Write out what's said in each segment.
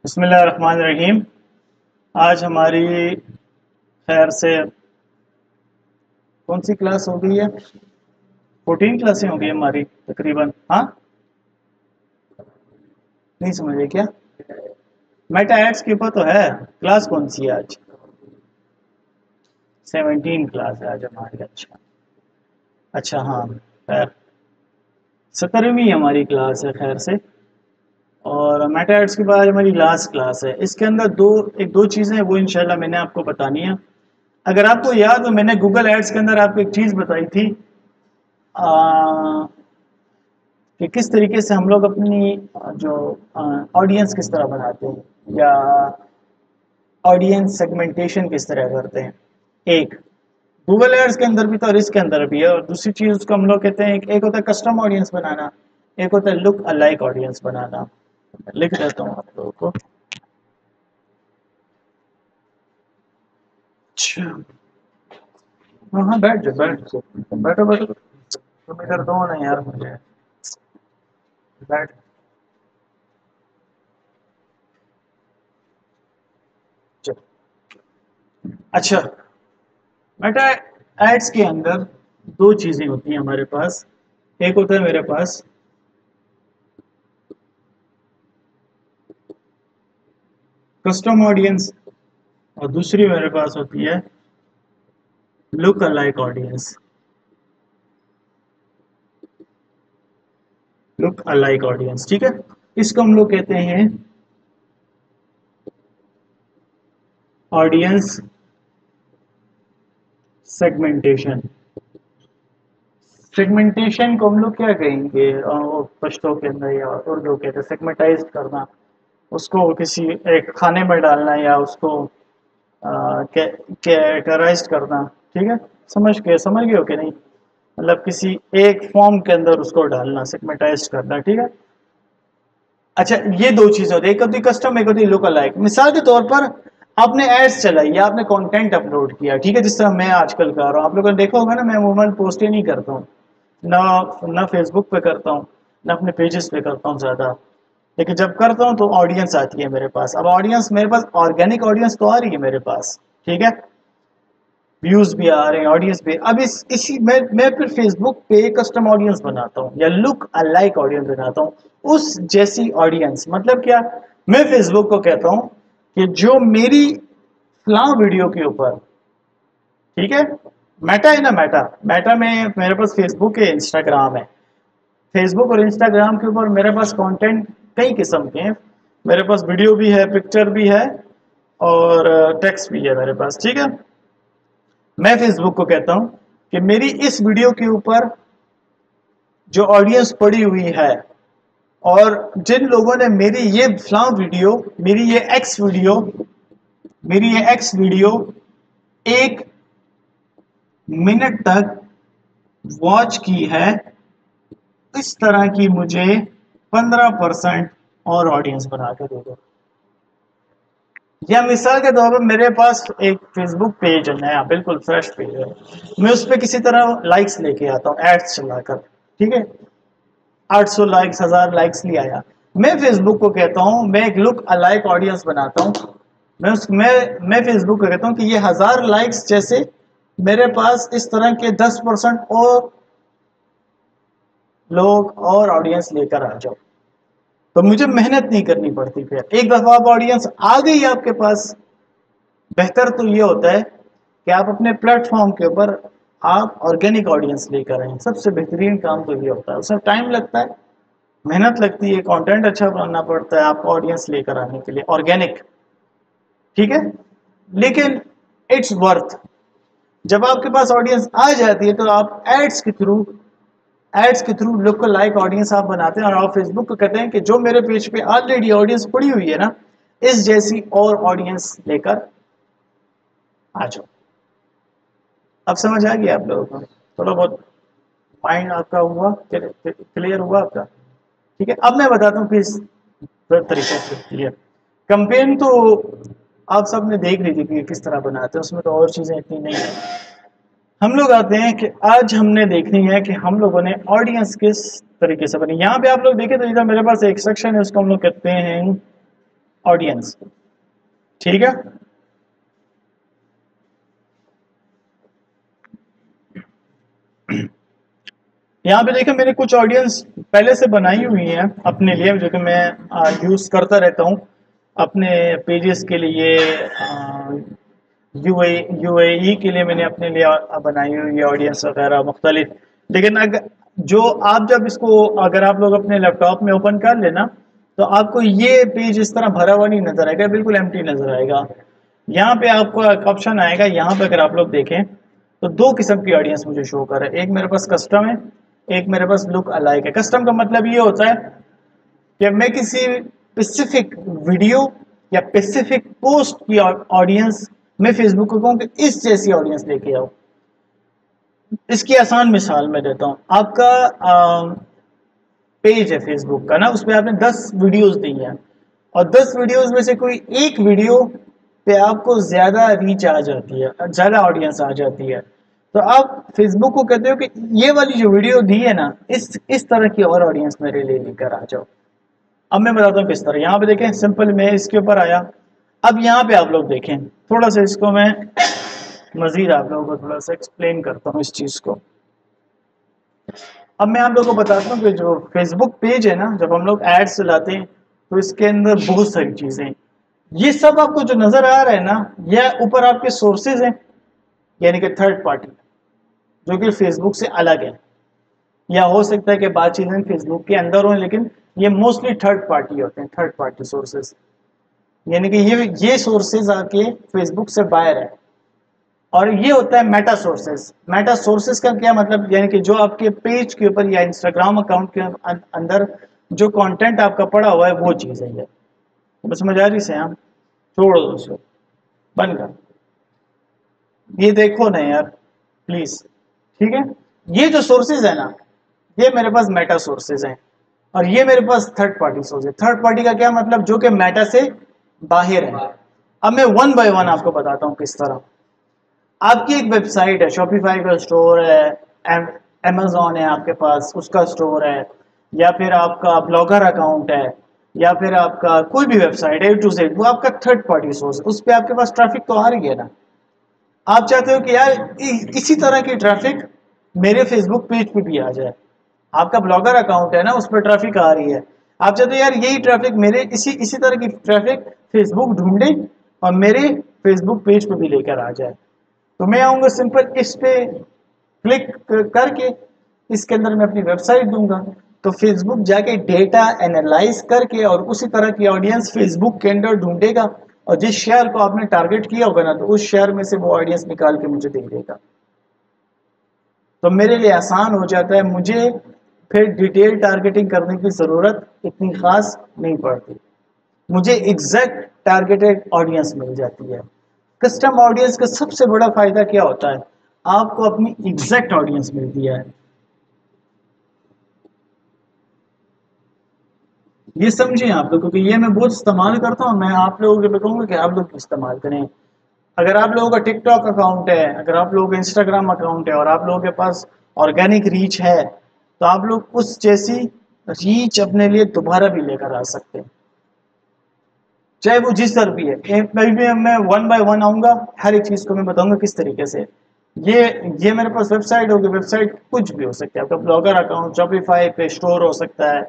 बिस्मिल्लाहिर्रहमानिर्रहीम। आज हमारी खैर से कौन सी क्लास हो गई है? 14 क्लासें हो गई हमारी तकरीबन। हाँ, नहीं समझे क्या? मेटा एड्स के ऊपर तो है। क्लास कौन सी है आज? 17 क्लास है आज हमारी। अच्छा अच्छा, हाँ खैर 17वीं हमारी क्लास है खैर से। और मेटा एड्स के बाद हमारी लास्ट क्लास है। इसके अंदर दो चीज़ें हैं, वो इंशाल्लाह मैंने आपको बतानी है। अगर आपको याद हो, मैंने गूगल एड्स के अंदर आपको एक चीज़ बताई थी कि किस तरीके से हम लोग अपनी जो ऑडियंस किस तरह बनाते हैं, या ऑडियंस सेगमेंटेशन किस तरह करते हैं। एक गूगल एड्स के अंदर भी तो और इसके अंदर भी है। और दूसरी चीज़ उसको हम लोग कहते हैं, एक होता है कस्टम ऑडियंस बनाना, एक होता है लुक अलाइक ऑडियंस बनाना। लिख देता हूँ आप लोगों को। अच्छा, हाँ हाँ, बैठ जाओ बैठ जाओ, बैठो बैठो। तुम इधर दो ना यार मुझे, बैठ। चलो, अच्छा, मेटा एड्स के अंदर दो चीजें होती हैं हमारे पास। एक होता है मेरे पास कस्टम ऑडियंस, और दूसरी मेरे पास होती है look alike audience. Look alike audience, ठीक है। इसको हम लोग कहते हैं ऑडियंस सेगमेंटेशन। सेगमेंटेशन को हम लोग क्या कहेंगे, वो पश्तो के अंदर या उर्दू कहते हैं सेगमेंटाइज करना। उसको किसी एक खाने में डालना, या उसको कैटेगराइज करना। ठीक है, समझ गए हो कि नहीं? मतलब किसी एक फॉर्म के अंदर उसको डालना, सेगमेंटाइज करना। ठीक है। अच्छा, ये दो चीजें होती है, एक होती है कस्टम, एक होती है लुक अलाइक। मिसाल के तौर पर आपने एड्स चलाई या आपने कंटेंट अपलोड किया, ठीक है, जिस तरह मैं आजकल कर रहा हूँ। आप लोगों ने देखा होगा ना, मैं अमूमन पोस्ट ही नहीं करता हूँ, ना ना फेसबुक पे करता हूँ, ना अपने पेजेस पे करता हूँ ज़्यादा। लेकिन जब करता हूँ तो ऑडियंस आती है मेरे पास। अब ऑडियंस मेरे पास ऑर्गेनिक ऑडियंस तो आ रही है मेरे पास, ठीक है, व्यूज भी आ रहे हैं, ऑडियंस भी। अब इसी मैं फिर फेसबुक पे कस्टम ऑडियंस बनाता हूँ या लुक अलाइक ऑडियंस बनाता हूँ, उस जैसी ऑडियंस। मतलब क्या, मैं फेसबुक को कहता हूँ कि जो मेरी फलां वीडियो के ऊपर, ठीक है, मेटा है ना, मेटा मेटा में मेरे पास फेसबुक है, इंस्टाग्राम है। फेसबुक और इंस्टाग्राम के ऊपर मेरे पास कंटेंट कई किस्म के हैं। मेरे पास वीडियो भी है, पिक्चर भी है, और टेक्स्ट भी है मेरे पास, ठीक है। मैं फेसबुक को कहता हूं कि मेरी इस वीडियो के ऊपर जो ऑडियंस पड़ी हुई है, और जिन लोगों ने मेरी ये फ्लां वीडियो, मेरी ये एक्स वीडियो, मेरी ये एक्स वीडियो 1 मिनट तक वॉच की है, इस तरह की मुझे 15% और ऑडियंस बना के दे दो। या मिसाल के तौर पर मेरे पास एक फेसबुक पेज है, नया बिल्कुल फ्रेश पेज है, मैं उस पर किसी तरह लाइक्स लेके आता हूँ एड्स चलाकर, ठीक है, 800 लाइक्स, 1000 लाइक्स ले आया। मैं फेसबुक को कहता हूँ, मैं एक लुक अलाइक ऑडियंस बनाता हूँ। मैं फेसबुक को कहता हूँ कि ये 1000 लाइक्स जैसे मेरे पास इस तरह के 10% और लोग और ऑडियंस लेकर आ जाओ, तो मुझे मेहनत नहीं करनी पड़ती। फिर एक दफा आप ऑडियंस आ गई आपके पास, बेहतर तो ये होता है कि आप अपने प्लेटफॉर्म के ऊपर आप ऑर्गेनिक ऑडियंस लेकर आए। सबसे बेहतरीन काम तो ये होता है, उसमें टाइम लगता है, मेहनत लगती है, कंटेंट अच्छा बनाना पड़ता है आपको ऑडियंस लेकर आने के लिए, ऑर्गेनिक, ठीक है। लेकिन इट्स वर्थ। जब आपके पास ऑडियंस आ जाती है तो आप एड्स के थ्रू लुक लाइक ऑडियंस आप बनाते हैं, और आप फेसबुक को कहते हैं कि जो मेरे पेज पे ऑलरेडी ऑडियंस पड़ी हुई है ना, इस जैसी और ऑडियंस लेकर आ जाओ। अब समझ आ गया आप लोगों को? थोड़ा बहुत माइंड आपका हुआ, क्लियर हुआ आपका? ठीक है, अब मैं बताता हूँ किस तरीके से क्लियर। कंपेन तो आप सब ने देख ली थी कि किस तरह बनाते हैं, उसमें तो और चीज़ें इतनी नहीं है। हम लोग आते हैं कि आज हमने देखनी है कि हम लोगों ने ऑडियंस किस तरीके से बनी। यहाँ पे आप लोग देखें तो इधर मेरे पास एक सेक्शन है, उसको हम लोग कहते हैं ऑडियंस, ठीक है। यहाँ पे देखिए मैंने कुछ ऑडियंस पहले से बनाई हुई हैं अपने लिए, जो कि मैं यूज करता रहता हूँ अपने पेजेस के लिए। यूएई के लिए मैंने अपने लिए बनाई हुई है ऑडियंस वगैरह मुख्तलिफ। लेकिन अगर जो आप जब इसको अगर आप लोग अपने लैपटॉप में ओपन कर लेना तो आपको ये पेज इस तरह भरा हुआ नहीं नजर आएगा, बिल्कुल एम्प्टी नजर आएगा। यहाँ पे आपको एक ऑप्शन आएगा, यहाँ पे अगर आप लोग देखें तो दो किस्म की ऑडियंस मुझे शो कर रहा है। एक मेरे पास कस्टम है, एक मेरे पास लुक अलाइक है। कस्टम का मतलब ये होता है कि मैं किसी स्पेसिफिक वीडियो या स्पेसिफिक पोस्ट की ऑडियंस मैं फेसबुक को कहूँ कि इस जैसी ऑडियंस लेके आओ। इसकी आसान मिसाल मैं देता हूँ। आपका पेज है फेसबुक का ना, उसमें आपने 10 वीडियोस दी हैं और 10 वीडियोस में से कोई एक वीडियो पे आपको ज्यादा रीच आ जाती है, ज्यादा ऑडियंस आ जाती है, तो आप फेसबुक को कहते हो कि ये वाली जो वीडियो दी है ना, इस तरह की और ऑडियंस मेरे लिए लेकर आ जाओ। अब मैं बताता हूँ किस तरह। यहाँ पे देखें, सिंपल मैं इसके ऊपर आया। अब यहाँ पे आप लोग देखें, थोड़ा सा इसको मैं मजीद आप लोगों को थोड़ा सा एक्सप्लेन करता हूँ इस चीज को। अब मैं आप लोगों को बताता हूँ कि जो फेसबुक पेज है ना, जब हम लोग एड्स चलाते हैं तो इसके अंदर बहुत सारी चीजें हैं। ये सब आपको जो नजर आ रहा है ना, यह ऊपर आपके सोर्सेज हैं, यानी कि थर्ड पार्टी, जो कि फेसबुक से अलग है। या हो सकता है कि बात चीजें फेसबुक के अंदर हो, लेकिन ये मोस्टली थर्ड पार्टी होते हैं, थर्ड पार्टी सोर्सेज। यानी कि ये सोर्सेज आके फेसबुक से बाहर है। और ये होता है मेटा सोर्सेज। मेटा सोर्सेज का क्या मतलब, यानी कि जो आपके पेज के ऊपर या इंस्टाग्राम अकाउंट के अंदर जो कंटेंट आपका पड़ा हुआ है वो चीज है ये। तो समझ आ रही से हम छोड़ दो उसको, बंद कर, ये देखो ना यार प्लीज, ठीक है। ये जो सोर्सेज है ना, ये मेरे पास मेटा सोर्सेज हैं और ये मेरे पास थर्ड पार्टी सोर्स है। थर्ड पार्टी का क्या मतलब, जो कि मेटा से बाहर है। अब मैं वन बाय वन आपको बताता हूँ किस तरह। आपकी एक वेबसाइट है, शॉपिफाई का स्टोर है, अमेजोन है आपके पास, उसका स्टोर है, या फिर आपका ब्लॉगर अकाउंट है, या फिर आपका कोई भी वेबसाइट है A to Z, वो आपका थर्ड पार्टी सोर्स है। उस पर आपके पास ट्रैफिक तो आ रही है ना। आप चाहते हो कि यार इसी तरह की ट्रैफिक मेरे फेसबुक पेज पे भी आ जाए। आपका ब्लॉगर अकाउंट है ना, उस पर ट्रैफिक आ रही है, आप चाहते हो यार यही ट्रैफिक मेरे इसी तरह की ट्रैफिक फेसबुक ढूंढे और मेरे फेसबुक पेज पे भी लेकर आ जाए। तो मैं आऊंगा सिंपल इस पे क्लिक करके, इसके अंदर मैं अपनी वेबसाइट दूंगा, तो फेसबुक जाके डेटा एनालाइज करके और उसी तरह की ऑडियंस फेसबुक के अंदर ढूंढेगा और जिस शेयर को आपने टारगेट किया होगा ना, तो उस शेयर में से वो ऑडियंस निकाल के मुझे दे देगा। तो मेरे लिए आसान हो जाता है, मुझे फिर डिटेल टारगेटिंग करने की ज़रूरत इतनी खास नहीं पड़ती, मुझे एग्जैक्ट टारगेटेड ऑडियंस मिल जाती है। कस्टम ऑडियंस का सबसे बड़ा फायदा क्या होता है, आपको अपनी एग्जैक्ट ऑडियंस मिलती है। ये समझिए आप लोग, क्योंकि ये मैं बहुत इस्तेमाल करता हूँ। मैं आप लोगों के बताऊंगा कि आप लोग इस्तेमाल करें। अगर आप लोगों का टिकटॉक अकाउंट है, अगर आप लोगों का इंस्टाग्राम अकाउंट है और आप लोगों के पास ऑर्गेनिक रीच है, तो आप लोग उस जैसी रीच अपने लिए दोबारा भी लेकर आ सकते हैं, चाहे वो जिस तरह भी है। मैं वन बाय वन आऊंगा, हर एक चीज को मैं बताऊंगा किस तरीके से। ये ये मेरे पास वेबसाइट होगी, वेबसाइट कुछ भी हो सकता है, आपका ब्लॉगर अकाउंट शॉपिफाई पे स्टोर हो सकता है,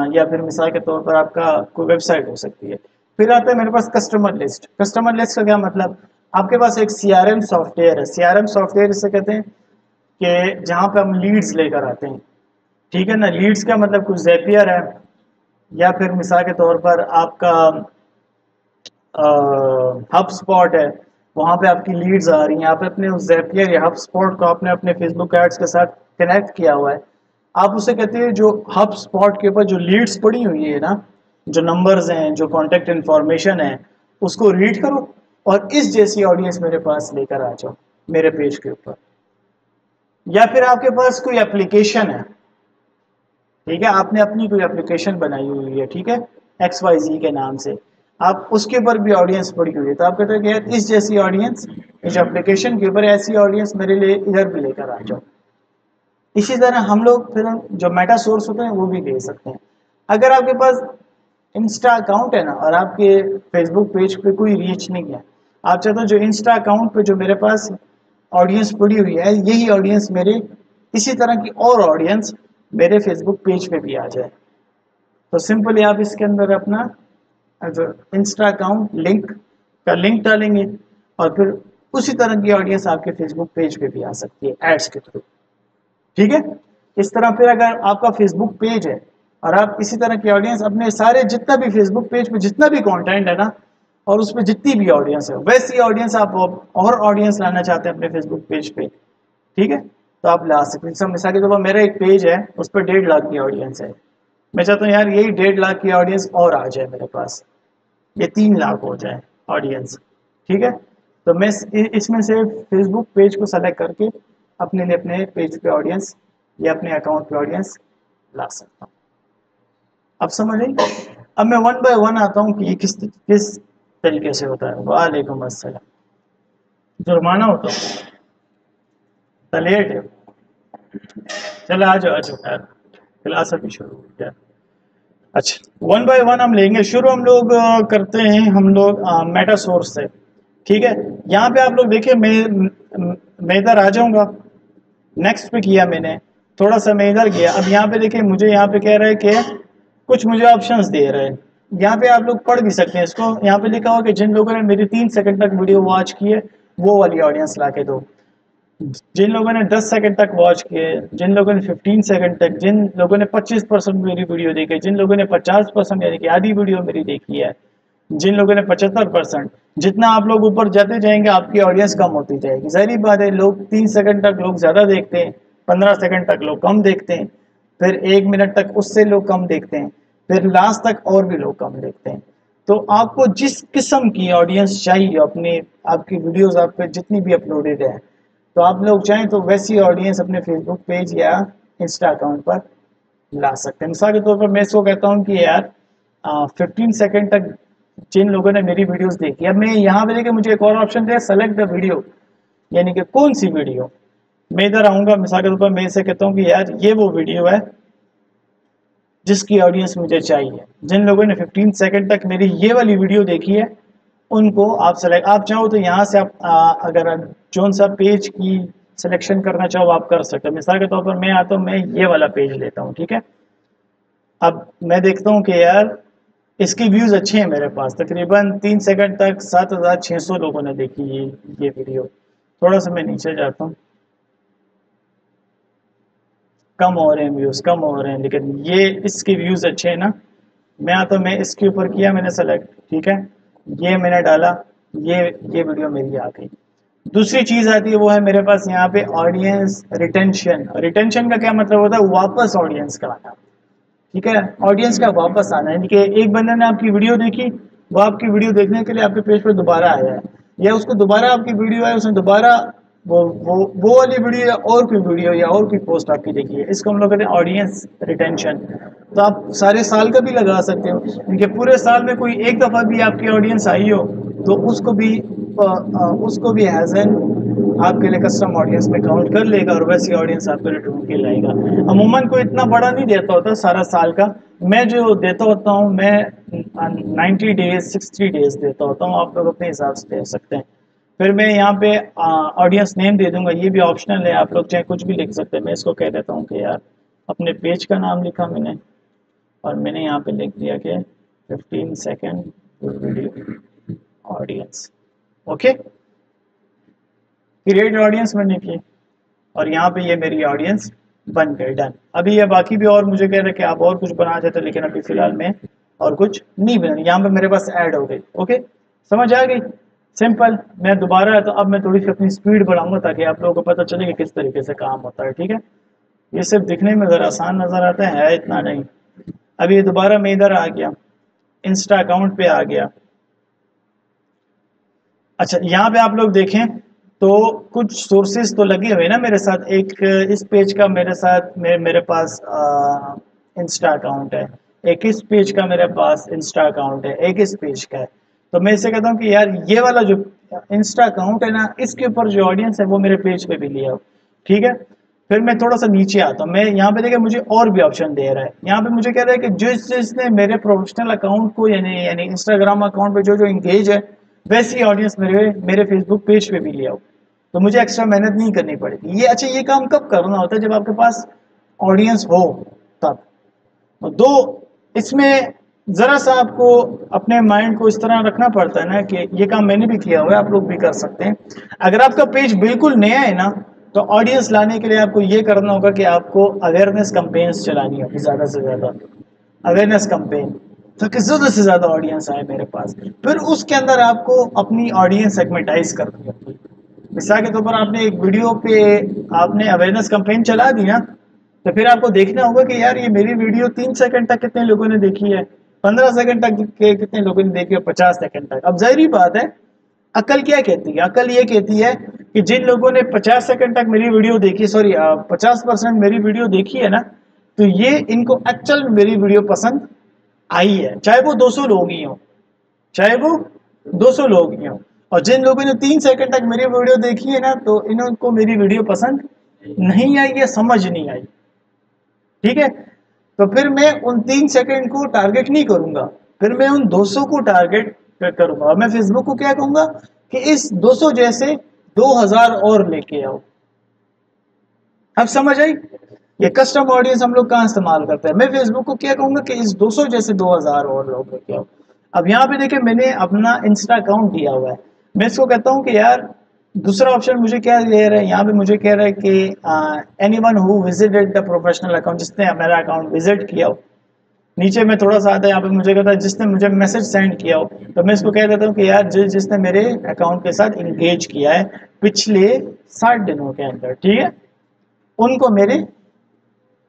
या फिर मिसाल के तौर पर आपका कोई वेबसाइट हो सकती है। फिर आता है मेरे पास कस्टमर लिस्ट। कस्टमर लिस्ट का क्या मतलब, आपके पास एक सीआरएम सॉफ्टवेयर है। सीआरएम सॉफ्टवेयर इसे कहते हैं कि जहाँ पे हम लीड्स लेकर आते हैं, ठीक है ना। लीड्स का मतलब कुछ ज़ेपियर है, या फिर मिसाल के तौर पर आपका हब स्पॉट है, वहाँ पे आपकी लीड्स आ रही हैं। आप अपने उस ज़ेपियर या हब स्पॉट को आपने अपने फेसबुक एड्स के साथ कनेक्ट किया हुआ है। आप उसे कहते हैं, जो हब स्पॉट के ऊपर जो लीड्स पड़ी हुई है ना, जो नंबर्स हैं, जो कॉन्टेक्ट इन्फॉर्मेशन है, उसको रीड करो और इस जैसी ऑडियंस मेरे पास लेकर आ जाओ मेरे पेज के ऊपर। या फिर आपके पास कोई एप्लीकेशन है, ठीक है, आपने अपनी कोई एप्लीकेशन बनाई हुई है, ठीक है, XYZ के नाम से, आप उसके ऊपर भी ऑडियंस पड़ी हुई है, तो आप कहते हैं कि यार इस जैसी ऑडियंस इस एप्लीकेशन के ऊपर, ऐसी ऑडियंस मेरे लिए इधर भी लेकर आ जाओ। इसी तरह हम लोग फिर जो मेटा सोर्स होते हैं वो भी दे सकते हैं। अगर आपके पास इंस्टा अकाउंट है ना और आपके फेसबुक पेज पे कोई रीच नहीं है, आप चाहते हो जो इंस्टा अकाउंट पे जो मेरे पास ऑडियंस पड़ी हुई है यही ऑडियंस मेरे इसी तरह की और ऑडियंस मेरे फेसबुक पेज पे भी आ जाए, तो सिंपली आप इसके अंदर अपना जो इंस्टा अकाउंट लिंक का लिंक डालेंगे और फिर उसी तरह की ऑडियंस आपके फेसबुक पेज पे भी आ सकती है एड्स के थ्रू। ठीक है, इस तरह फिर अगर आपका फेसबुक पेज है और आप इसी तरह की ऑडियंस अपने सारे जितना भी फेसबुक पेज पे जितना भी कंटेंट है ना और उसमें जितनी भी ऑडियंस है वैसी ऑडियंस आप और ऑडियंस लाना चाहते हैं अपने फेसबुक पेज पे, ठीक है, तो आप ला सकते हैं। मिसाल के तौर पर मेरा एक पेज है उस पर 1.5 लाख की ऑडियंस है, मैं चाहता हूँ यार यही 1.5 लाख की ऑडियंस और आ जाए मेरे पास, ये 3 लाख हो जाए ऑडियंस। ठीक है, तो मैं इसमें से फेसबुक पेज को सेलेक्ट करके अपने लिए अपने पेज पे ऑडियंस या अपने अकाउंट पे ऑडियंस ला सकता हूँ। अब समझ आई। अब मैं वन बाय वन आता हूँ कि ये किस तरीके से होता है। वालेकुम अस्सलाम। जुर्माना होता है लेट है, चलो आ जाओ यार, क्लास अभी शुरू हो गया। अच्छा वन बाय वन हम लेंगे, शुरू हम लोग करते हैं हम लोग मेटा सोर्स से। ठीक है, यहाँ पे आप लोग देखिए मैं इधर आ जाऊंगा, नेक्स्ट पे किया मैंने, थोड़ा सा मैं इधर गया, अब यहाँ पे देखिए मुझे यहाँ पे कह रहा है कि कुछ मुझे ऑप्शंस दे रहे हैं, यहाँ पे आप लोग पढ़ भी सकते हैं इसको। यहाँ पे लिखा हुआ कि जिन लोगों ने मेरी 3 सेकंड तक वीडियो वॉच की है वो वाली ऑडियंस ला के दो, जिन लोगों ने 10 सेकंड तक वॉच किए, जिन लोगों ने 15 सेकंड तक, जिन लोगों ने 25% मेरी वीडियो देखी, जिन लोगों ने 50% यानी कि आधी वीडियो मेरी देखी है, जिन लोगों ने 75%, जितना आप लोग ऊपर जाते जाएंगे आपकी ऑडियंस कम होती जाएगी। जाहिर बात है, लोग 3 सेकंड तक लोग ज़्यादा देखते हैं, 15 सेकंड तक लोग कम देखते हैं, फिर 1 मिनट तक उससे लोग कम देखते हैं, फिर लास्ट तक और भी लोग कम देखते हैं। तो आपको जिस किस्म की ऑडियंस चाहिए अपने, आपकी वीडियोस आप पे जितनी भी अपलोडेड है, तो आप लोग चाहें तो वैसी ऑडियंस अपने फेसबुक पेज या इंस्टा अकाउंट पर ला सकते हैं। मिसाल के तौर पर मैं इसको कहता हूँ कि यार 15 सेकंड तक जिन लोगों ने मेरी वीडियोस देखी, अब मैं यहाँ पे देखिए मुझे एक और ऑप्शन दिया सेलेक्ट द वीडियो, यानी कि कौन सी वीडियो। मैं इधर आऊँगा, मिसाल के तौर पर मैं इसे कहता हूँ कि यार ये वो वीडियो है जिसकी ऑडियंस मुझे चाहिए, जिन लोगों ने 15 सेकंड तक मेरी ये वाली वीडियो देखी है उनको आप सेलेक्ट, आप चाहो तो यहाँ से आप अगर जोन सा पेज की सिलेक्शन करना चाहो आप कर सकते हो। मिसाल के तौर पर मैं आता हूँ, मैं ये वाला पेज लेता हूँ, ठीक है। अब मैं देखता हूँ कि यार इसकी व्यूज़ अच्छे हैं मेरे पास, तकरीबन 3 सेकंड तक 7600 लोगों ने देखी ये वीडियो। थोड़ा सा मैं नीचे जाता हूँ, कम हो रहे हैं व्यूज़, कम हो रहे हैं, लेकिन ये इसके व्यूज़ अच्छे हैं ना। मैं आता हूँ, मैं इसके ऊपर किया मैंने सेलेक्ट, ठीक है, ये मैंने डाला, ये वीडियो मेरी आ गई। दूसरी चीज़ आती है वो है मेरे पास यहाँ पे ऑडियंस रिटेंशन। रिटेंशन का क्या मतलब होता है, वापस ऑडियंस का आना, ठीक है, ऑडियंस का वापस आना, यानी कि एक बंदे ने आपकी वीडियो देखी, वो आपकी वीडियो देखने के लिए आपके पेज पर दोबारा आया है, या उसको दोबारा आपकी वीडियो है, उसने दोबारा वो वाली वीडियो या और कोई वीडियो या और कोई पोस्ट आपकी देखी है, इसको हम लोग कहते हैं ऑडियंस रिटेंशन। तो आप सारे साल का भी लगा सकते हो, क्योंकि पूरे साल में कोई एक दफ़ा भी आपकी ऑडियंस आई हो तो उसको भी एज एन आपके लिए कस्टम ऑडियंस में काउंट कर लेगा और वैसी ऑडियंस आपके लिए ढूंढ के लाएगा। अमूमन कोई इतना बड़ा नहीं देता होता सारा साल का, मैं जो देता होता हूँ मैं 90 डेज 60 डेज देता होता हूँ, आप लोग अपने हिसाब से दे सकते हैं। फिर मैं यहाँ पे ऑडियंस नेम दे दूंगा, ये भी ऑप्शनल है, आप लोग चाहे कुछ भी लिख सकते हैं। मैं इसको कह देता हूँ कि यार अपने पेज का नाम लिखा मैंने और मैंने यहाँ पे लिख दिया कि 15 second video audience, okay, create audience मैंने की और यहाँ पे ये मेरी ऑडियंस बन गई, डन। अभी ये बाकी भी और मुझे कह रहे कि आप और कुछ बना देते, लेकिन अभी फिलहाल मैं और कुछ नहीं बना, यहाँ पे मेरे पास ऐड हो गई। ओके, समझ आ गई, सिंपल। मैं दोबारा तो अब मैं थोड़ी सी अपनी स्पीड बढ़ाऊंगा ताकि आप लोगों को पता चले कि किस तरीके से काम होता है, ठीक है। ये सिर्फ दिखने में ज़रा आसान नज़र आता है इतना नहीं। अभी दोबारा मैं इधर आ गया, इंस्टा अकाउंट पे आ गया। अच्छा, यहाँ पे आप लोग देखें तो कुछ सोर्सेज तो लगे हुए ना मेरे साथ, एक इस पेज का मेरे साथ मेरे पास इंस्टा अकाउंट है, एक इस पेज का मेरे पास इंस्टा अकाउंट है, एक इस पेज का है। तो मैं इसे कहता हूँ कि यार ये वाला जो इंस्टा अकाउंट है ना, इसके ऊपर जो ऑडियंस है वो मेरे पेज पे भी लिया हो, ठीक है। फिर मैं थोड़ा सा नीचे आता हूँ, मैं यहाँ पे देखिए मुझे और भी ऑप्शन दे रहा है। यहाँ पे मुझे कह रहा है कि जिसने मेरे प्रोफेशनल अकाउंट को यानी यानी इंस्टाग्राम अकाउंट पे जो जो इंगेज है वैसी ऑडियंस मेरे मेरे फेसबुक पेज पे भी ले आओ, तो मुझे एक्स्ट्रा मेहनत नहीं करनी पड़ेगी। ये अच्छा, ये काम कब करना होता है? जब आपके पास ऑडियंस हो तब। दो, इसमें जरा सा आपको अपने माइंड को इस तरह रखना पड़ता है ना कि ये काम मैंने भी किया हुआ है, आप लोग भी कर सकते हैं। अगर आपका पेज बिल्कुल नया है ना, तो ऑडियंस लाने के लिए आपको ये करना होगा कि आपको अवेयरनेस कैंपेन्स चलानी होगी, ज़्यादा से ज़्यादा अवेयरनेस कैंपेन, ताकि ज़्यादा से ज़्यादा ऑडियंस आए मेरे पास। फिर उसके अंदर आपको अपनी ऑडियंस सेगमेंटाइज करनी होगी। मिसाल के तौर पर आपने एक वीडियो पे आपने अवेयरनेस कैंपेन चला दी ना, तो फिर आपको देखना होगा कि यार ये मेरी वीडियो 3 सेकंड तक कितने लोगों ने देखी है, 15 सेकंड तक के कितने लोगों ने देखी है, 50 सेकंड तक। अब जाहिर बात है, अकल क्या कहती है? अकल ये कहती है कि जिन लोगों ने 50 सेकंड तक मेरी वीडियो देखी, सॉरी 50% मेरी वीडियो देखी है ना, तो ये इनको एक्चुअल में मेरी वीडियो पसंद आई है, चाहे वो 200 लोग ही हों, चाहे वो 200 लोग ही हों। और जिन लोगों ने 3 सेकंड तक मेरी वीडियो देखी है ना, तो इनको मेरी वीडियो पसंद नहीं आई या समझ नहीं आई। ठीक है, तो फिर मैं उन 3 सेकंड को टारगेट नहीं करूंगा, फिर मैं उन 200 को टारगेट करूंगा। और मैं फेसबुक को क्या कहूंगा कि इस 200 जैसे 2000 और लेके आओ। अब समझ आई? ये कस्टम ऑडियंस हम लोग कहाँ इस्तेमाल करते हैं? मैं फेसबुक को क्या कहूंगा कि इस 200 जैसे 2000 और लोग लेके आओ। अब यहाँ पे देखिए मैंने अपना इंस्टा अकाउंट दिया हुआ है, मैं इसको कहता हूँ कि यार दूसरा ऑप्शन मुझे क्या दे रहा है? यहाँ पे मुझे कह रहा है कि anyone who visited the professional account, जिसने मेरा अकाउंट विजिट किया हो। नीचे में थोड़ा सा आता है, यहाँ पे मुझे कहता है जिसने मुझे मैसेज सेंड किया हो, तो मैं इसको कह देता हूँ कि यार जिसने मेरे अकाउंट के साथ इंगेज किया है पिछले 60 दिनों के अंदर, ठीक है, उनको मेरे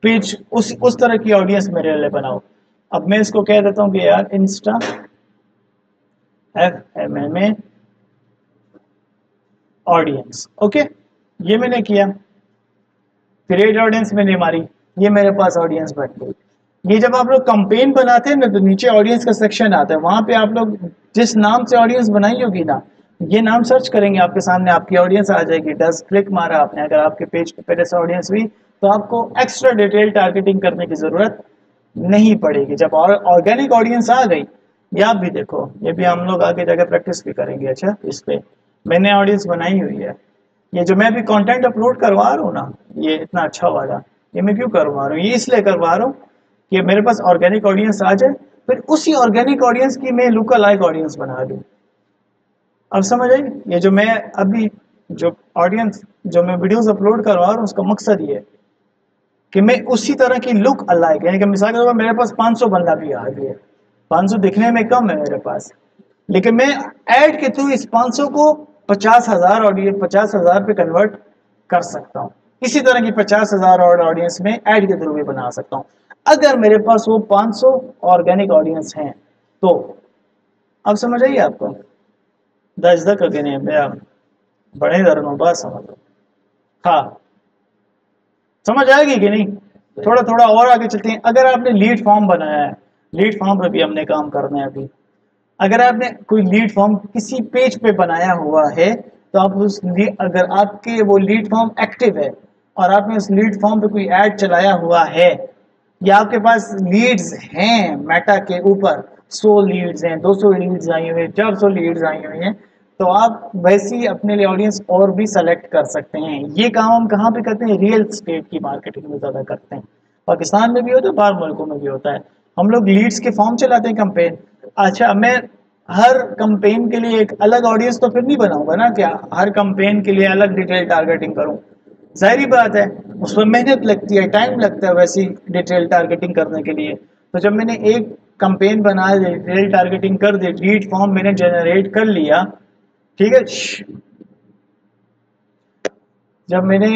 पेज उस तरह की ऑडियंस मेरे लिए बनाओ। अब मैं इसको कह देता हूँ कि यार इंस्टा FMMA ऑडियंस, ओके, ये मैंने किया। क्रिएट ऑडियंस मैंने मारी, ये मेरे पास ऑडियंस बन गई। ये जब आप लोग कंपेन बनाते हैं ना, तो नीचे ऑडियंस का सेक्शन आता है, वहां पे आप लोग जिस नाम से ऑडियंस बनाई होगी ना, ये नाम सर्च करेंगे, आपके सामने आपकी ऑडियंस आ जाएगी। 10 क्लिक मारा आपने, अगर आपके पेज पे पहले से ऑडियंस हुई, तो आपको एक्स्ट्रा डिटेल टारगेटिंग करने की जरूरत नहीं पड़ेगी। जब ऑर्गेनिक ऑडियंस आ गई, ये आप भी देखो, ये भी हम लोग आगे जाकर प्रैक्टिस भी करेंगे। अच्छा, इस पे मैंने ऑडियंस बनाई हुई है। ये जो मैं अभी कंटेंट अपलोड करवा रहा हूँ ना, ये इतना अच्छा वाला, ये मैं क्यों करवा रहा हूँ? ये इसलिए करवा रहा हूँ कि मेरे पास ऑर्गेनिक ऑडियंस आ जाए, फिर उसी ऑर्गेनिक ऑडियंस की मैं लुक लाइक ऑडियंस बना दूँ। अब समझ आई? ये जो मैं अभी जो ऑडियंस जो मैं वीडियोस अपलोड करवा रहा हूँ, उसका मकसद ये है कि मैं उसी तरह की लुक अलाइक, यानी कि मिसाल के तौर पर मेरे पास 500 बंदा भी आ गया, 500 दिखने में कम है मेरे पास, लेकिन मैं ऐड के थ्रू इस 500 को 50,000 ऑडियंस 50,000 पे कन्वर्ट कर सकता हूँ। इसी तरह की 50,000 और ऑडियंस में ऐड के थ्रू भी बना सकता हूँ, अगर मेरे पास वो 500 ऑर्गेनिक ऑडियंस हैं तो। अब समझ आइए आपको? दस तक अगे नहीं बड़े धर्म बात समझ लो। हाँ, समझ आएगी कि नहीं? थोड़ा थोड़ा और आगे चलते हैं। अगर आपने लीड फॉर्म बनाया है, लीड फॉर्म पे भी हमने काम करना है अभी। अगर आपने कोई लीड फॉर्म किसी पेज पे बनाया हुआ है, तो आप अगर आपके वो लीड फॉर्म एक्टिव है और आपने उस लीड फॉर्म पे कोई ऐड चलाया हुआ है, या आपके पास लीड्स हैं मेटा के ऊपर, 100 लीड्स हैं, 200 लीड्स आई हुई हैं, 400 लीड्स आई हुई हैं, तो आप वैसे ही अपने लिए ऑडियंस और भी सेलेक्ट कर सकते हैं। ये काम हम कहाँ पे करते हैं? रियल स्टेट की मार्केटिंग में ज़्यादा करते हैं। पाकिस्तान में भी होता है, बाहर मुल्कों में भी होता है। हम लोग लीड्स के फॉर्म चलाते हैं कैंपेन। अच्छा, मैं हर कैंपेन के लिए एक अलग ऑडियंस तो फिर नहीं बनाऊंगा ना, क्या हर कैंपेन के लिए अलग डिटेल टारगेटिंग करूं? जाहिर बात है, उस पर मेहनत लगती है, टाइम लगता है वैसी डिटेल टारगेटिंग करने के लिए। तो जब मैंने एक कैंपेन बना दी, डिटेल टारगेटिंग कर दी, लीड फॉर्म मैंने जनरेट कर लिया, ठीक है, जब मैंने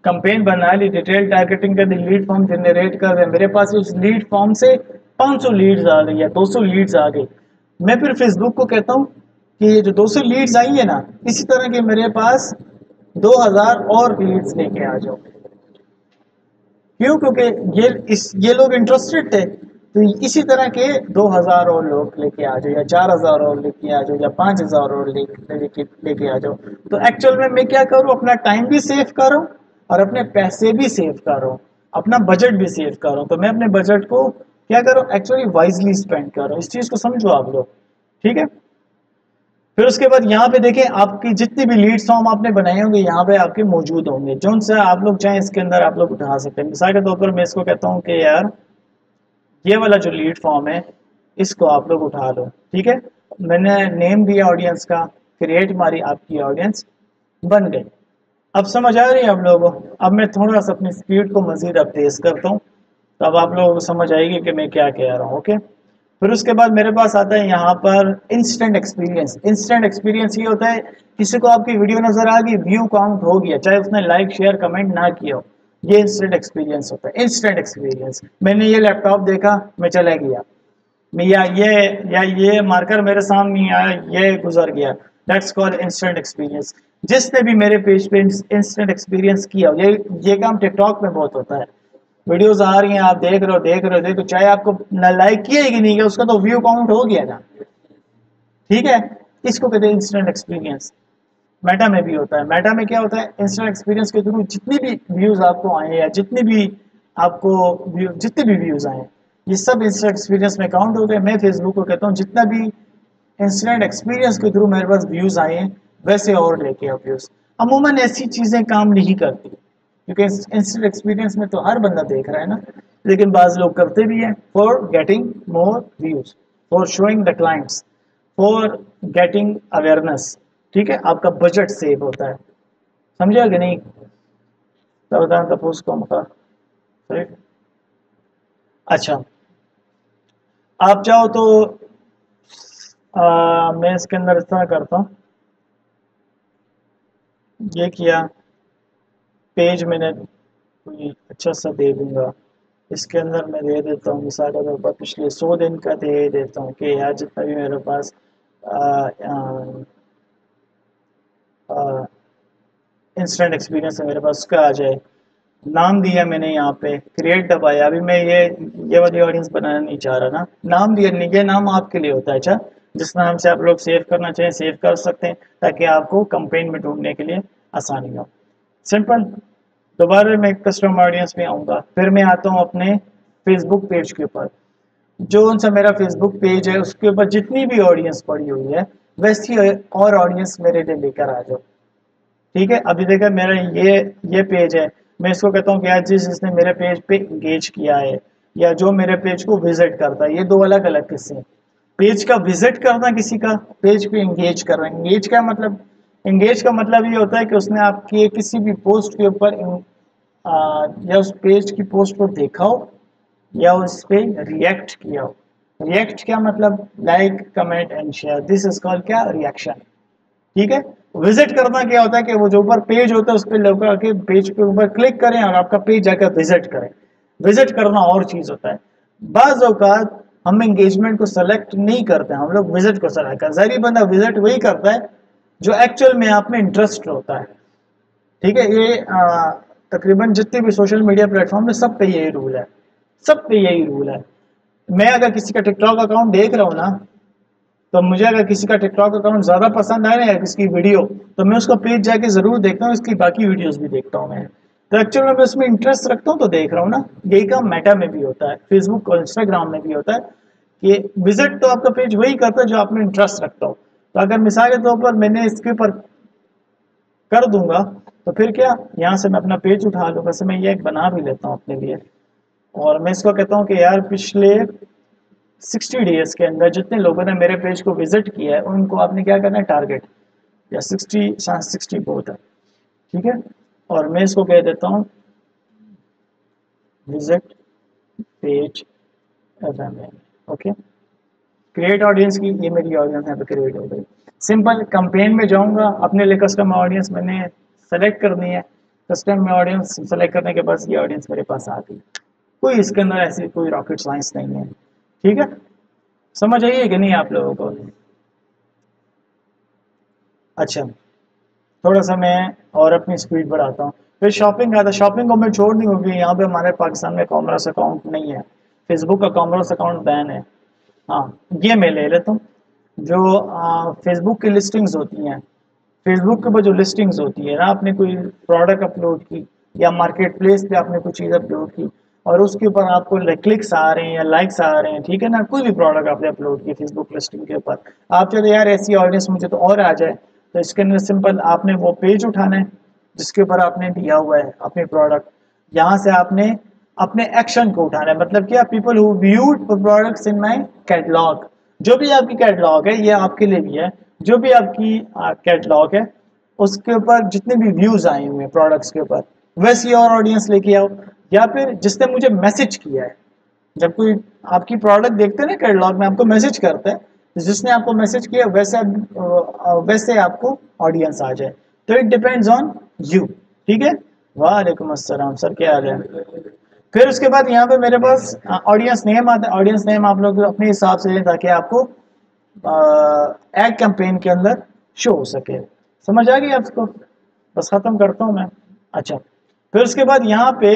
कैंपेन बना ली, डिटेल टारगेटिंग कर दी, लीड फॉर्म जनरेट कर दिया, मेरे पास उस लीड फॉर्म से 500 लीड्स आ गई या 200 लीड्स आ गई, मैं फिर फेसबुक को कहता हूँ कि ये जो 200 लीड्स आई है ना, इसी तरह के मेरे पास 2000 और लीड्स लेके आ जाओ। क्यों? क्योंकि ये लोग इंटरेस्टेड थे, तो इसी तरह के 2000 और लोग लेके आ जाओ, या 4000 और लेके आ जाओ, या 5000 और लेके आ जाओ। तो एक्चुअल में मैं क्या करूँ? अपना टाइम भी सेव करूँ और अपने पैसे भी सेव कर रहा हूँ, अपना बजट भी सेव कर रहा हूँ। तो मैं अपने बजट को क्या कर रहा हूँ, एक्चुअली वाइजली स्पेंड कर रहा हूँ। इस चीज को समझो आप लोग, ठीक है। फिर उसके बाद यहाँ पे देखें, आपकी जितनी भी लीड फॉर्म आपने बनाए होंगे यहाँ पे आपके मौजूद होंगे, जो उनसे आप लोग चाहें इसके अंदर आप लोग उठा सकते हैं। मिसाल के तौर पर मैं इसको कहता हूँ कि यार ये वाला जो लीड फॉर्म है इसको आप लोग उठा लो, ठीक है। मैंने नेम दिया ऑडियंस का, क्रिएट मारी, आपकी ऑडियंस बन गई। अब समझ आ रही है आप लोगों को। अब मैं थोड़ा सा अपनी स्पीड को मजीद अब तेज करता हूँ, तब आप लोगों को समझ आएगी कि मैं क्या कह रहा हूँ, ओके। फिर उसके बाद मेरे पास आता है यहाँ पर इंस्टेंट एक्सपीरियंस। इंस्टेंट एक्सपीरियंस ये होता है, किसी को आपकी वीडियो नजर आ गई, व्यू काउंट हो गया, चाहे उसने लाइक शेयर कमेंट ना किया हो, ये इंस्टेंट एक्सपीरियंस होता है। इंस्टेंट एक्सपीरियंस, मैंने ये लैपटॉप देखा, मैं चला गया, मैं या ये मार्कर मेरे सामने आया, ये गुजर गया, दैट्स कॉल्ड इंस्टेंट एक्सपीरियंस। जिसने भी मेरे पेज पे इंस्टेंट एक्सपीरियंस किया, ये काम टिकटॉक में बहुत होता है। वीडियोस आ रही हैं, आप देख रहे हो, चाहे आपको न लाइक किया है कि नहीं किया, उसका तो व्यू काउंट हो गया ना, ठीक है। इसको कहते हैं इंस्टेंट एक्सपीरियंस। मेटा में भी होता है। मेटा में क्या होता है, इंस्टेंट एक्सपीरियंस के थ्रू जितनी भी व्यूज आपको आए या जितनी भी आपको जितने भी व्यूज आए, ये सब इंस्टेंट एक्सपीरियंस में काउंट हो गए। मैं फेसबुक को कहता हूँ जितना भी इंस्टेंट एक्सपीरियंस के थ्रू मेरे पास व्यूज आए हैं, वैसे और लेके आओ व्यूज। अमूमन ऐसी चीजें काम नहीं करती, क्योंकि इंस्टेंट एक्सपीरियंस में तो हर बंदा देख रहा है ना, लेकिन बाज लोग करते भी हैं for getting more views, for showing the clients, for getting awareness, ठीक है। आपका बजट सेव होता है, समझा कि नहीं। सावधान तपोस को मका, राइट। अच्छा, आप चाहो तो मैं इसके अंदर इस तरह करता हूँ, ये किया, पेज मैंने कोई अच्छा सा दे दूंगा, इसके अंदर मैं दे देता हूँ मिसाल के तौर पर पिछले 100 दिन का दे देता हूँ कि यार जितना भी मेरे पास इंस्टेंट एक्सपीरियंस है मेरे पास, उसका आ जाए। नाम दिया मैंने यहाँ पे, क्रिएट दबाया। अभी मैं ये वाली ऑडियंस बनाना नहीं चाह रहा ना, नाम दिया नहीं, ये नाम आपके लिए होता है। अच्छा, जिस नाम से आप लोग सेव करना चाहें सेव कर सकते हैं, ताकि आपको कंपेन में ढूंढने के लिए आसानी हो। सिंपल। दोबारा मैं कस्टमर ऑडियंस में आऊँगा, फिर मैं आता हूँ अपने फेसबुक पेज के ऊपर। जो उनसा मेरा फेसबुक पेज है उसके ऊपर जितनी भी ऑडियंस पड़ी हुई है, वैसी और ऑडियंस मेरे लिए लेकर आ जाओ, ठीक है। अभी देखा मेरा ये पेज है, मैं इसको कहता हूँ कि आज जिसने मेरे पेज पे इंगेज किया है या जो मेरे पेज को विजिट करता है, ये दो अलग अलग किस्से हैं। पेज का विजिट करना, किसी का पेज पे इंगेज करना। इंगेज का मतलब ये होता है कि उसने आपके किसी भी पोस्ट के ऊपर या उस पेज की पोस्ट को देखा हो या उस पे रिएक्ट किया हो। रिएक्ट क्या मतलब, like comment and share, this is called क्या, रिएक्शन, ठीक है। विजिट करना क्या होता है कि वो जो ऊपर पेज होता है उस पर लोग आके पेज पे ऊपर क्लिक करें और आपका पेज जाकर विजिट करें। विजिट करना और चीज होता है। बाज औकात हम एंगेजमेंट को सेलेक्ट नहीं करते, हम लोग विजिट को सेलेक्ट करते हैं। सारी बंदा विजिट वही करता है जो एक्चुअल में आप में इंटरेस्ट होता है, ठीक है। ये तकरीबन जितने भी सोशल मीडिया प्लेटफॉर्म है सब पे यही रूल है, सब पे यही रूल है। मैं अगर किसी का टिकटॉक अकाउंट देख रहा हूँ ना, तो मुझे अगर किसी का टिकटॉक अकाउंट ज़्यादा पसंद आए ना या किसी की वीडियो, तो मैं उसका पेज जाके ज़रूर देखता हूँ, इसकी बाकी वीडियोस भी देखता हूँ मैं। तो एक्चुअल में मैं उसमें इंटरेस्ट रखता हूँ तो देख रहा हूँ ना। यही काम मेटा में भी होता है, फेसबुक और इंस्टाग्राम में भी होता है कि विजिट तो आपका पेज वही करता है जो आप में इंटरेस्ट रखता हो। तो अगर मिसाल के तौर पर मैंने इसके ऊपर कर दूंगा, तो फिर क्या, यहाँ से मैं अपना पेज उठा लूँ। वैसे मैं ये एक बना भी लेता हूँ अपने लिए, और मैं इसको कहता हूँ कि यार पिछले 60 डेज के अंदर जितने लोगों ने मेरे पेज को विजिट किया है उनको आपने क्या करना है, टारगेट, या 60 बहुत है, ठीक है। और मैं इसको कह देता हूँ visit page एफएमएन, okay. Create audience की, ये मेरी ऑडियंस यहाँ पे क्रिएट हो गई। सिंपल, कंपेन में जाऊँगा, अपने लिए कस्टमर ऑडियंस मैंने सेलेक्ट करनी है। कस्टमर ऑडियंस सेलेक्ट करने के बाद ये ऑडियंस मेरे पास आ गई। कोई इसके अंदर ऐसी कोई रॉकेट साइंस नहीं है, ठीक है। समझ आइए कि नहीं आप लोगों को। अच्छा, थोड़ा सा मैं और अपनी स्पीड बढ़ाता हूँ। फिर शॉपिंग आता है, शॉपिंग को मैं छोड़ नहीं होगी। यहाँ पे हमारे पाकिस्तान में कॉमर्स अकाउंट नहीं है, फेसबुक का कॉमर्स अकाउंट बैन है। हाँ, ये मैं ले लेता हूँ। जो फेसबुक की लिस्टिंग्स होती हैं, फेसबुक के ऊपर जो लिस्टिंग्स होती है ना, आपने कोई प्रोडक्ट अपलोड की, या मार्केट प्लेस पे आपने कुछ चीज़ अपलोड की और उसके ऊपर आपको क्लिक्स आ रहे हैं या लाइक्स आ रहे हैं, ठीक है ना, कोई भी प्रोडक्ट आपने अपलोड की फेसबुक लिस्टिंग के ऊपर, आप चाहते यार ऐसी ऑडियंस मुझे तो और आ जाए, तो इसके अंदर सिंपल आपने वो पेज उठाना है जिसके ऊपर आपने दिया हुआ है अपने प्रोडक्ट, यहाँ से आपने अपने एक्शन को उठाना है, मतलब क्या, people who viewed products in my catalogue, जो भी आपकी कैटलॉग है ये आपके लिए भी है, जो भी आपकी कैटलॉग है उसके ऊपर जितने भी व्यूज आए हुए हैं प्रोडक्ट्स के ऊपर वैसी और ऑडियंस लेके आओ, या फिर जिसने मुझे मैसेज किया है, जब कोई आपकी प्रोडक्ट देखते हैं ना कैटलॉग में आपको मैसेज करता है, तो जिसने आपको मैसेज किया वैसे आपको ऑडियंस आ जाए, तो इट डिपेंड्स ऑन यू, ठीक है। वालेकुम अस्सलाम सर, क्या हाल है। फिर उसके बाद यहाँ पे मेरे पास ऑडियंस नेम आता है, ऑडियंस नेम आप लोग अपने हिसाब से लें ताकि आपको एड कैंपेन के अंदर शो हो सके, समझ आ गई आपको, बस खत्म करता हूँ मैं। अच्छा, फिर उसके बाद यहाँ पे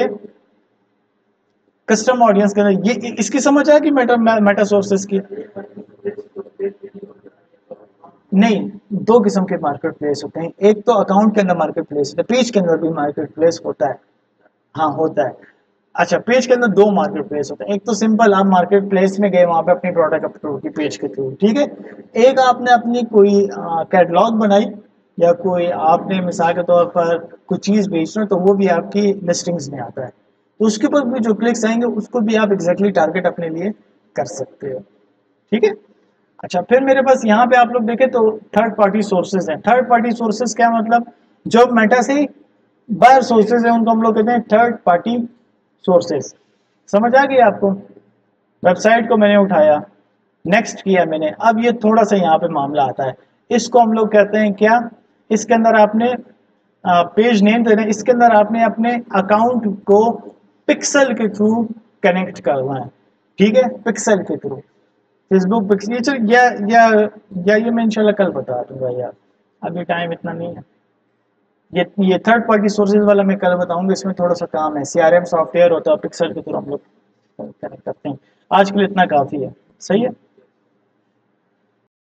कस्टम ऑडियंस के अंदर ये इसकी समझ आया कि मेटा सोर्सेस की, नहीं, दो किस्म के मार्केट प्लेस होते हैं, एक तो अकाउंट के अंदर मार्केट प्लेस होता है, पेज के अंदर भी मार्केट प्लेस होता है, हाँ होता है। अच्छा, पेज के अंदर दो मार्केट प्लेस होते हैं, एक तो सिंपल आप मार्केट प्लेस में गए वहां पे अपनी प्रोडक्ट अपलोड की पेज के थ्रू, ठीक है। एक आपने अपनी कोई कैटलॉग बनाई या कोई आपने मिसाल के तौर पर कुछ चीज़ बेच रहे हो तो वो भी आपकी लिस्टिंग्स में आता है, तो उसके ऊपर भी जो क्लिक्स आएंगे उसको भी आप एग्जैक्टली टारगेट अपने लिए कर सकते हो, ठीक है। अच्छा, फिर मेरे पास यहाँ पे आप लोग देखें तो थर्ड पार्टी सोर्सेज हैं, थर्ड पार्टी सोर्सेज क्या मतलब, जो मेटा से बाहर सोर्सेज है उनको हम लोग कहते हैं थर्ड पार्टी सोर्सेज, समझ आ गई आपको। वेबसाइट को मैंने उठाया, नेक्स्ट किया मैंने, अब ये थोड़ा सा यहाँ पे मामला आता है, इसको हम लोग कहते हैं क्या, इसके अंदर आपने पेज नेम देना है, इसके अंदर आपने अपने अकाउंट को पिक्सल के थ्रू कनेक्ट करना है, ठीक है, पिक्सल के थ्रू फेसबुक पिक्सल, ये चल या ये मैं इंशाल्लाह कल बता दूंगा यार, अभी टाइम इतना नहीं है, ये थर्ड पार्टी सोर्सेज वाला मैं कल बताऊंगा, इसमें थोड़ा सा काम है, सीआरएम सॉफ्टवेयर होता है, पिक्सल के थ्रू हम लोग कनेक्ट करते हैं, आज के लिए इतना काफ़ी है, सही है।